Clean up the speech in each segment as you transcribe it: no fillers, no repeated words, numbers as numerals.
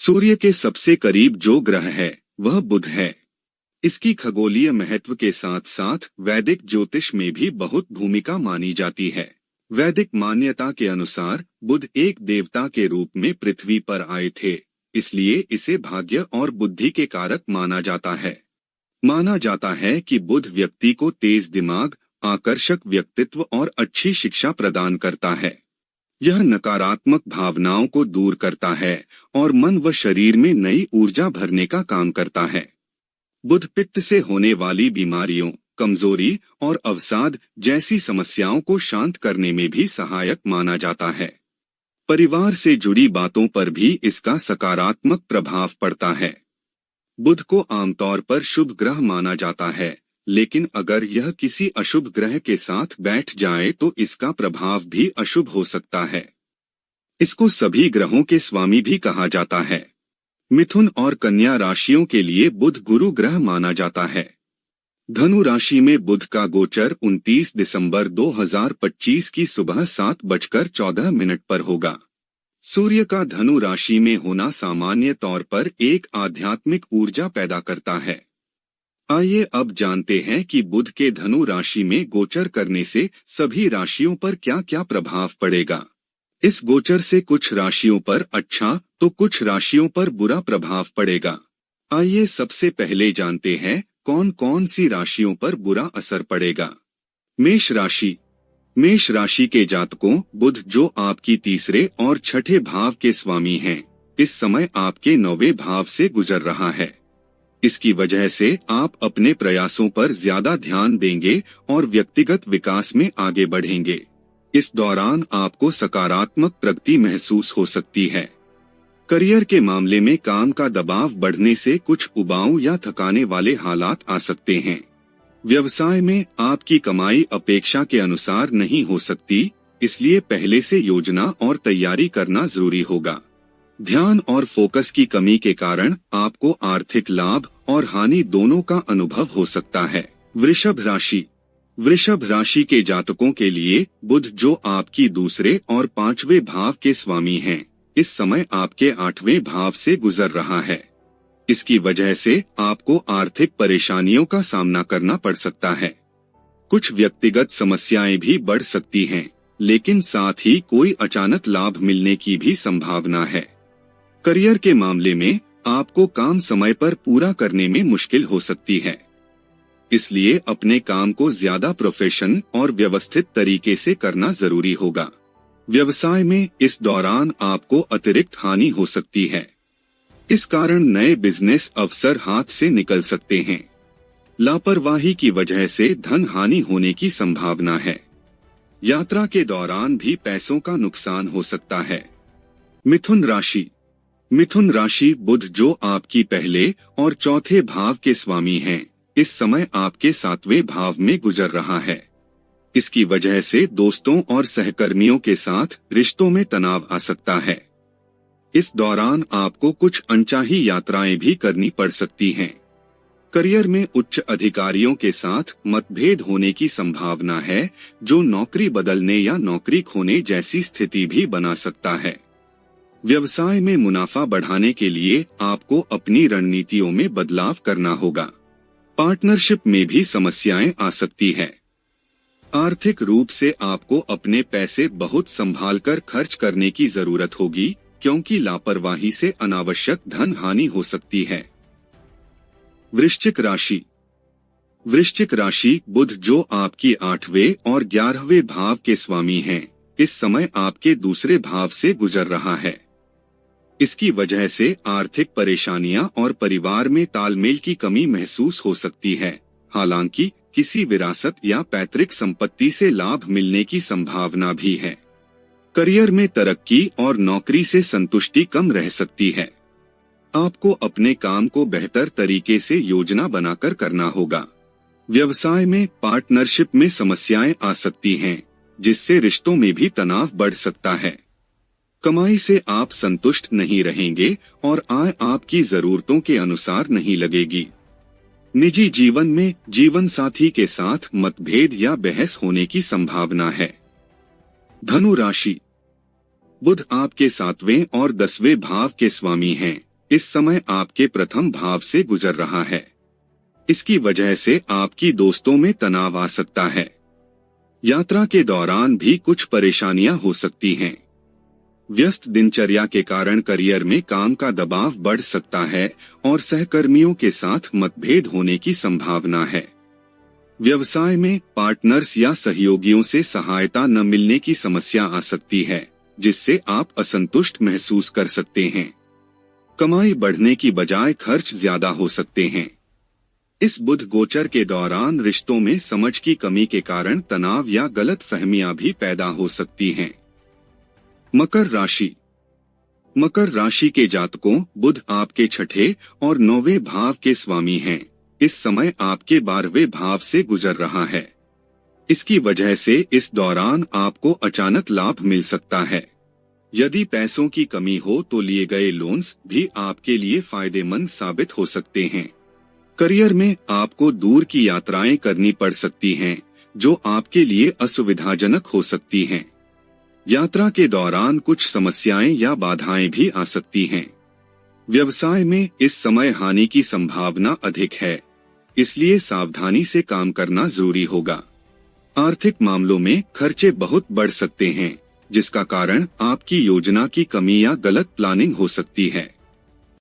सूर्य के सबसे करीब जो ग्रह है वह बुध है। इसकी खगोलीय महत्व के साथ साथ वैदिक ज्योतिष में भी बहुत भूमिका मानी जाती है। वैदिक मान्यता के अनुसार बुध एक देवता के रूप में पृथ्वी पर आए थे, इसलिए इसे भाग्य और बुद्धि के कारक माना जाता है। माना जाता है कि बुध व्यक्ति को तेज दिमाग, आकर्षक व्यक्तित्व और अच्छी शिक्षा प्रदान करता है। यह नकारात्मक भावनाओं को दूर करता है और मन व शरीर में नई ऊर्जा भरने का काम करता है। बुध पित्त से होने वाली बीमारियों, कमजोरी और अवसाद जैसी समस्याओं को शांत करने में भी सहायक माना जाता है। परिवार से जुड़ी बातों पर भी इसका सकारात्मक प्रभाव पड़ता है। बुध को आमतौर पर शुभ ग्रह माना जाता है, लेकिन अगर यह किसी अशुभ ग्रह के साथ बैठ जाए तो इसका प्रभाव भी अशुभ हो सकता है। इसको सभी ग्रहों के स्वामी भी कहा जाता है। मिथुन और कन्या राशियों के लिए बुध गुरु ग्रह माना जाता है। धनु राशि में बुध का गोचर 29 दिसंबर 2025 की सुबह 7:14 पर होगा। सूर्य का धनु राशि में होना सामान्य तौर पर एक आध्यात्मिक ऊर्जा पैदा करता है। आइए अब जानते हैं कि बुध के धनु राशि में गोचर करने से सभी राशियों पर क्या क्या प्रभाव पड़ेगा। इस गोचर से कुछ राशियों पर अच्छा तो कुछ राशियों पर बुरा प्रभाव पड़ेगा। आइए सबसे पहले जानते हैं कौन कौन सी राशियों पर बुरा असर पड़ेगा। मेष राशि। मेष राशि के जातकों, बुध जो आपकी तीसरे और छठे भाव के स्वामी हैं, इस समय आपके 9वें भाव से गुजर रहा है। इसकी वजह से आप अपने प्रयासों पर ज्यादा ध्यान देंगे और व्यक्तिगत विकास में आगे बढ़ेंगे। इस दौरान आपको सकारात्मक प्रगति महसूस हो सकती है। करियर के मामले में काम का दबाव बढ़ने से कुछ उबाऊ या थकाने वाले हालात आ सकते हैं। व्यवसाय में आपकी कमाई अपेक्षा के अनुसार नहीं हो सकती, इसलिए पहले से योजना और तैयारी करना जरूरी होगा। ध्यान और फोकस की कमी के कारण आपको आर्थिक लाभ और हानि दोनों का अनुभव हो सकता है। वृषभ राशि। वृषभ राशि के जातकों के लिए बुध जो आपकी दूसरे और 5वें भाव के स्वामी हैं, इस समय आपके 8वें भाव से गुजर रहा है। इसकी वजह से आपको आर्थिक परेशानियों का सामना करना पड़ सकता है। कुछ व्यक्तिगत समस्याएं भी बढ़ सकती हैं, लेकिन साथ ही कोई अचानक लाभ मिलने की भी संभावना है। करियर के मामले में आपको काम समय पर पूरा करने में मुश्किल हो सकती है, इसलिए अपने काम को ज्यादा प्रोफेशन और व्यवस्थित तरीके से करना जरूरी होगा। व्यवसाय में इस दौरान आपको अतिरिक्त हानि हो सकती है। इस कारण नए बिजनेस अवसर हाथ से निकल सकते हैं। लापरवाही की वजह से धन हानि होने की संभावना है। यात्रा के दौरान भी पैसों का नुकसान हो सकता है। मिथुन राशि। मिथुन राशि बुध जो आपकी पहले और चौथे भाव के स्वामी हैं, इस समय आपके 7वें भाव में गुजर रहा है। इसकी वजह से दोस्तों और सहकर्मियों के साथ रिश्तों में तनाव आ सकता है। इस दौरान आपको कुछ अनचाही यात्राएं भी करनी पड़ सकती हैं। करियर में उच्च अधिकारियों के साथ मतभेद होने की संभावना है, जो नौकरी बदलने या नौकरी खोने जैसी स्थिति भी बना सकता है। व्यवसाय में मुनाफा बढ़ाने के लिए आपको अपनी रणनीतियों में बदलाव करना होगा। पार्टनरशिप में भी समस्याएं आ सकती है। आर्थिक रूप से आपको अपने पैसे बहुत संभाल कर खर्च करने की जरूरत होगी, क्योंकि लापरवाही से अनावश्यक धन हानि हो सकती है। वृश्चिक राशि। वृश्चिक राशि बुध जो आपकी 8वें और 11वें भाव के स्वामी हैं, इस समय आपके दूसरे भाव से गुजर रहा है। इसकी वजह से आर्थिक परेशानियां और परिवार में तालमेल की कमी महसूस हो सकती है। हालांकि किसी विरासत या पैतृक संपत्ति से लाभ मिलने की संभावना भी है। करियर में तरक्की और नौकरी से संतुष्टि कम रह सकती है। आपको अपने काम को बेहतर तरीके से योजना बनाकर करना होगा। व्यवसाय में पार्टनरशिप में समस्याएं आ सकती हैं, जिससे रिश्तों में भी तनाव बढ़ सकता है। कमाई से आप संतुष्ट नहीं रहेंगे और आय आपकी जरूरतों के अनुसार नहीं लगेगी। निजी जीवन में जीवन साथी के साथ मतभेद या बहस होने की संभावना है। धनु राशि। बुध आपके 7वें और 10वें भाव के स्वामी हैं, इस समय आपके प्रथम भाव से गुजर रहा है। इसकी वजह से आपकी दोस्तों में तनाव आ सकता है। यात्रा के दौरान भी कुछ परेशानियां हो सकती हैं। व्यस्त दिनचर्या के कारण करियर में काम का दबाव बढ़ सकता है और सहकर्मियों के साथ मतभेद होने की संभावना है। व्यवसाय में पार्टनर्स या सहयोगियों से सहायता न मिलने की समस्या आ सकती है, जिससे आप असंतुष्ट महसूस कर सकते हैं। कमाई बढ़ने की बजाय खर्च ज्यादा हो सकते हैं। इस बुध गोचर के दौरान रिश्तों में समझ की कमी के कारण तनाव या गलतफहमियां भी पैदा हो सकती हैं। मकर राशि। मकर राशि के जातकों, बुध आपके छठे और 9वें भाव के स्वामी हैं। इस समय आपके 12वें भाव से गुजर रहा है। इसकी वजह से इस दौरान आपको अचानक लाभ मिल सकता है। यदि पैसों की कमी हो तो लिए गए लोन्स भी आपके लिए फायदेमंद साबित हो सकते हैं। करियर में आपको दूर की यात्राएं करनी पड़ सकती हैं, जो आपके लिए असुविधाजनक हो सकती हैं। यात्रा के दौरान कुछ समस्याएं या बाधाएं भी आ सकती हैं। व्यवसाय में इस समय हानि की संभावना अधिक है, इसलिए सावधानी से काम करना जरूरी होगा। आर्थिक मामलों में खर्चे बहुत बढ़ सकते हैं, जिसका कारण आपकी योजना की कमी या गलत प्लानिंग हो सकती है।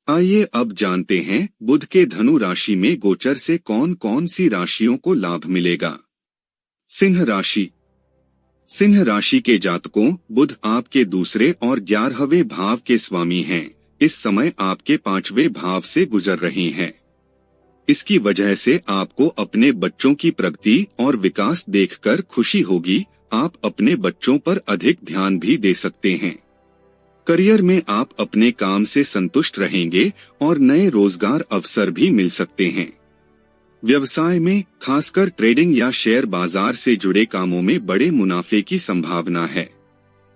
आइए अब जानते हैं बुध के धनु राशि में गोचर से कौन कौन सी राशियों को लाभ मिलेगा। सिंह राशि। सिंह राशि के जातकों, बुध आपके दूसरे और 11वें भाव के स्वामी हैं। इस समय आपके 5वें भाव से गुजर रहे हैं। इसकी वजह से आपको अपने बच्चों की प्रगति और विकास देखकर खुशी होगी। आप अपने बच्चों पर अधिक ध्यान भी दे सकते हैं। करियर में आप अपने काम से संतुष्ट रहेंगे और नए रोजगार अवसर भी मिल सकते हैं। व्यवसाय में खासकर ट्रेडिंग या शेयर बाजार से जुड़े कामों में बड़े मुनाफे की संभावना है।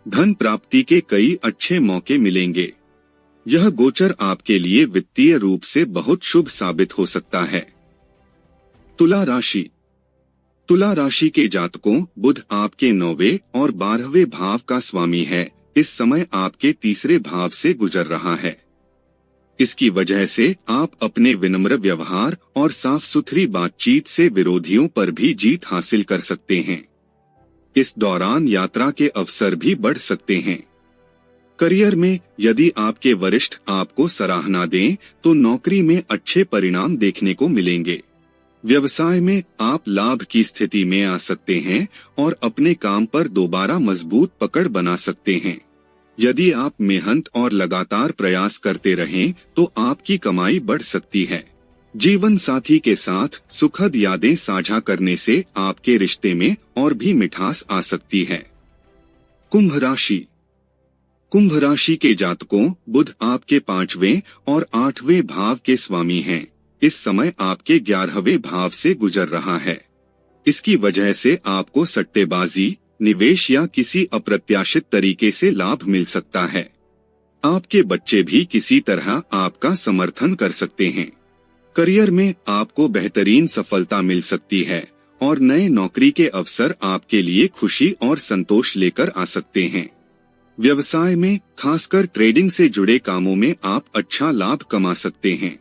धन प्राप्ति के कई अच्छे मौके मिलेंगे। यह गोचर आपके लिए वित्तीय रूप से बहुत शुभ साबित हो सकता है। तुला राशि। तुला राशि के जातकों, बुध आपके 9वें और 12वें भाव का स्वामी है। इस समय आपके तीसरे भाव से गुजर रहा है। इसकी वजह से आप अपने विनम्र व्यवहार और साफ सुथरी बातचीत से विरोधियों पर भी जीत हासिल कर सकते हैं। इस दौरान यात्रा के अवसर भी बढ़ सकते हैं। करियर में यदि आपके वरिष्ठ आपको सराहना दें तो नौकरी में अच्छे परिणाम देखने को मिलेंगे। व्यवसाय में आप लाभ की स्थिति में आ सकते हैं और अपने काम पर दोबारा मजबूत पकड़ बना सकते हैं। यदि आप मेहनत और लगातार प्रयास करते रहें तो आपकी कमाई बढ़ सकती है। जीवन साथी के साथ सुखद यादें साझा करने से आपके रिश्ते में और भी मिठास आ सकती है। कुंभ राशि। कुंभ राशि के जातकों, बुध आपके 5वें और 8वें भाव के स्वामी हैं। इस समय आपके 11वें भाव से गुजर रहा है। इसकी वजह से आपको सट्टेबाजी, निवेश या किसी अप्रत्याशित तरीके से लाभ मिल सकता है। आपके बच्चे भी किसी तरह आपका समर्थन कर सकते हैं। करियर में आपको बेहतरीन सफलता मिल सकती है और नए नौकरी के अवसर आपके लिए खुशी और संतोष लेकर आ सकते हैं। व्यवसाय में खासकर ट्रेडिंग से जुड़े कामों में आप अच्छा लाभ कमा सकते हैं।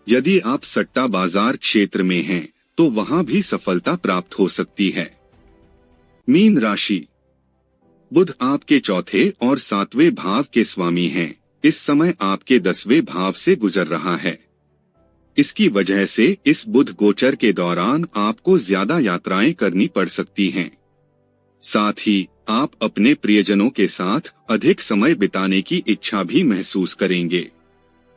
यदि आप सट्टा बाजार क्षेत्र में हैं, तो वहां भी सफलता प्राप्त हो सकती है। मीन राशि। बुध आपके 4थे और 7वें भाव के स्वामी हैं। इस समय आपके 10वें भाव से गुजर रहा है। इसकी वजह से इस बुध गोचर के दौरान आपको ज्यादा यात्राएं करनी पड़ सकती हैं। साथ ही आप अपने प्रियजनों के साथ अधिक समय बिताने की इच्छा भी महसूस करेंगे।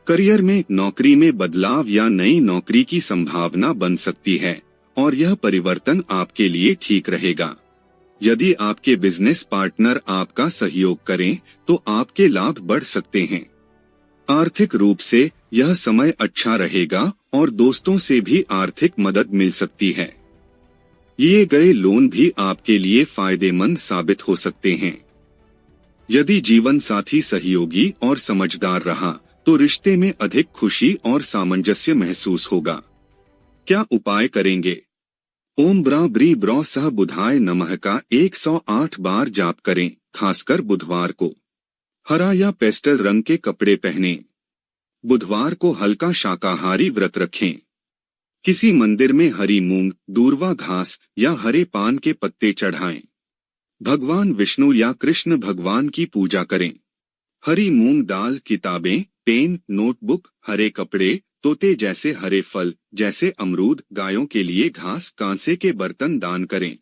करियर में नौकरी में बदलाव या नई नौकरी की संभावना बन सकती है और यह परिवर्तन आपके लिए ठीक रहेगा। यदि आपके बिजनेस पार्टनर आपका सहयोग करें तो आपके लाभ बढ़ सकते हैं। आर्थिक रूप से यह समय अच्छा रहेगा और दोस्तों से भी आर्थिक मदद मिल सकती है। लिए गए लोन भी आपके लिए फायदेमंद साबित हो सकते हैं। यदि जीवन साथी सहयोगी और समझदार रहा तो रिश्ते में अधिक खुशी और सामंजस्य महसूस होगा। क्या उपाय करेंगे? ओम ब्रा ब्री ब्रौ सह बुधाय नमः का 108 बार जाप करें, खासकर बुधवार को। हरा या पेस्टल रंग के कपड़े पहनें। बुधवार को हल्का शाकाहारी व्रत रखें। किसी मंदिर में हरी मूंग, दूर्वा घास या हरे पान के पत्ते चढ़ाएं। भगवान विष्णु या कृष्ण भगवान की पूजा करें। हरी मूंग दाल, किताबें, पेन, नोटबुक, हरे कपड़े, तोते जैसे हरे फल जैसे अमरूद, गायों के लिए घास, कांसे के बर्तन दान करें।